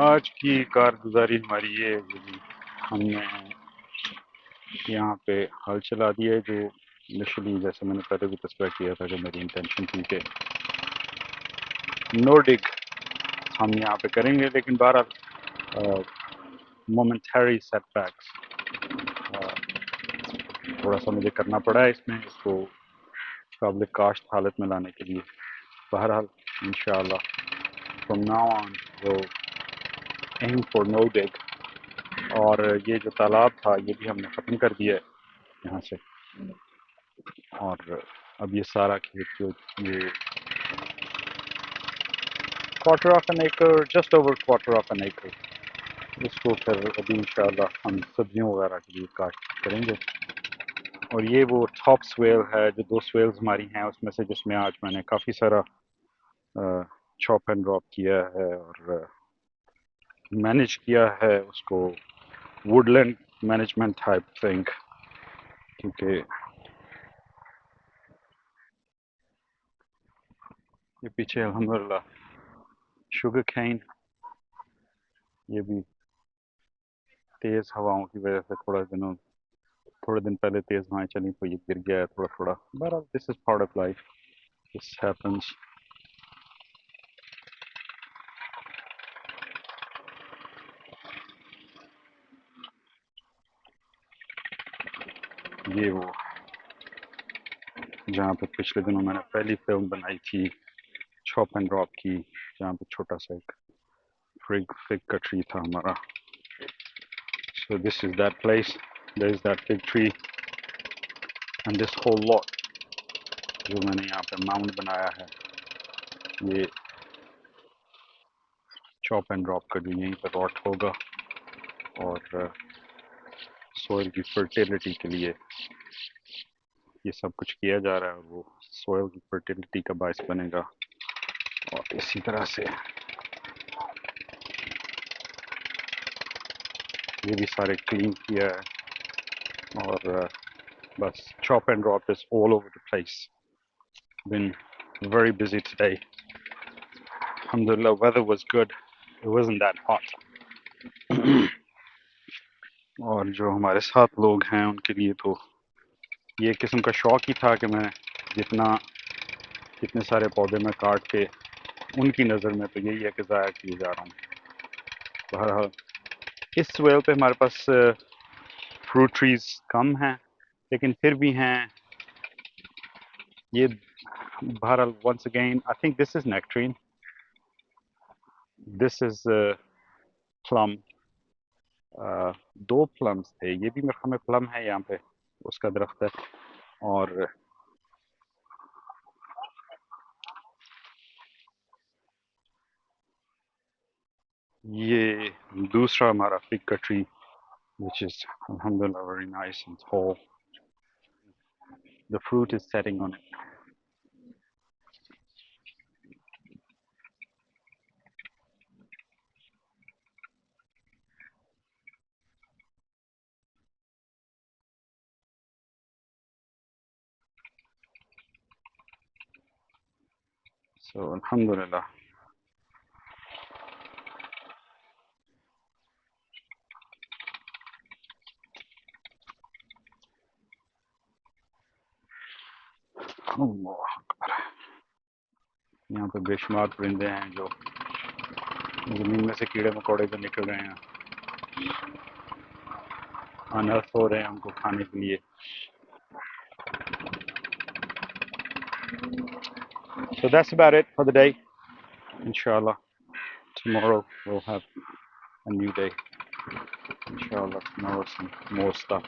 آج کی کارگزاری ہماری یہ ہے کہ جی ہم نے یہاں پہ ہل چلا دیا ہے، جو انیشلی جیسے میں نے پہلے بھی تذکرہ کیا تھا کہ میری انٹینشن تھی کہ نو ڈگ ہم یہاں پہ کریں گے، لیکن بہرحال مومنٹری سیٹ بیکس تھوڑا سا مجھے کرنا پڑا ہے اس میں، اس کو قابل کاشت حالت میں لانے کے لیے. بہرحال انشاءاللہ from now on we'll aim for no dig. اور یہ جو تالاب تھا یہ بھی ہم نے ختم کر دیا ہے یہاں سے، اور اب یہ سارا کھیت جو یہ quarter of an acre, just over quarter of an acre، اس کو پھر ابھی انشاءاللہ ہم سبزیوں وغیرہ کے لیے کاشت کریں گے. اور یہ وہ ٹاپ سویل ہے جو 2 سویلز ہماری ہیں اس میں سے، جس میں آج میں نے کافی سارا چاپ اینڈ ڈراپ کیا ہے اور مینیج کیا ہے اس کو woodland management type thing, کیونکہ یہ پیچھے الحمدللہ شوگر کین، یہ بھی تیز ہواؤں کی وجہ سے تھوڑے دن پہلے تیز ہوائیں چلی تو یہ گر گیا ہے تھوڑا تھوڑا. بہرحال this is part of life, this happiness. یہ وہ جہاں پہ پچھلے دنوں میں نے پہلی فلم بنائی تھی چاپ اینڈ ڈراپ کی، جہاں پہ چھوٹا سا ایک فگ کا ٹری تھا ہمارا. So this is that place. There is that big tree and this whole lot جو میں نے یہاں پہ ماؤنٹ بنایا ہے، یہ چاپ اینڈ ڈراپ کا جو یہیں پہ راٹ ہوگا، اور سوئل کی فرٹیلٹی کے لیے یہ سب کچھ کیا جا رہا ہے، اور وہ سوئل کی فرٹیلٹی کا باعث بنے گا. اور اسی طرح سے یہ بھی سارے کلین کیا ہے، اور بس chop and drop is all over the place. Been very busy today. Alhamdulillah, weather was good. It wasn't that hot. اور جو ہمارے ساتھ لوگ ہیں ان کے لیے تو یہ ایک قسم کا شوق ہی تھا کہ میں جتنے سارے پودے میں کاٹ کے ان کی نظر میں تو یہی ہے کہ ضائع کیے جا رہا ہوں. بہرحال اس سویل پہ ہمارے پاس فروٹ ٹریز کم ہیں، لیکن پھر بھی ہیں. یہ بہرحال once again I think this is nectarine, this is plum. 2 plums تھے، یہ بھی میرے خیال میں plum ہے یہاں پہ اس کا درخت ہے. اور یہ دوسرا ہمارا fig کا tree which is alhamdulillah very nice and tall. The fruit is setting on it. So alhamdulillah. اللہ اکبر. یہاں پہ بے شمار پرندے ہیں جو زمین میں سے کیڑے مکوڑے جو نکل رہے ہیں، انرتھ ہو رہے ہیں ان کو کھانے کے لیے. So that's about it for the day. Inshallah, tomorrow we'll have a new day. Inshallah, tomorrow some more stuff.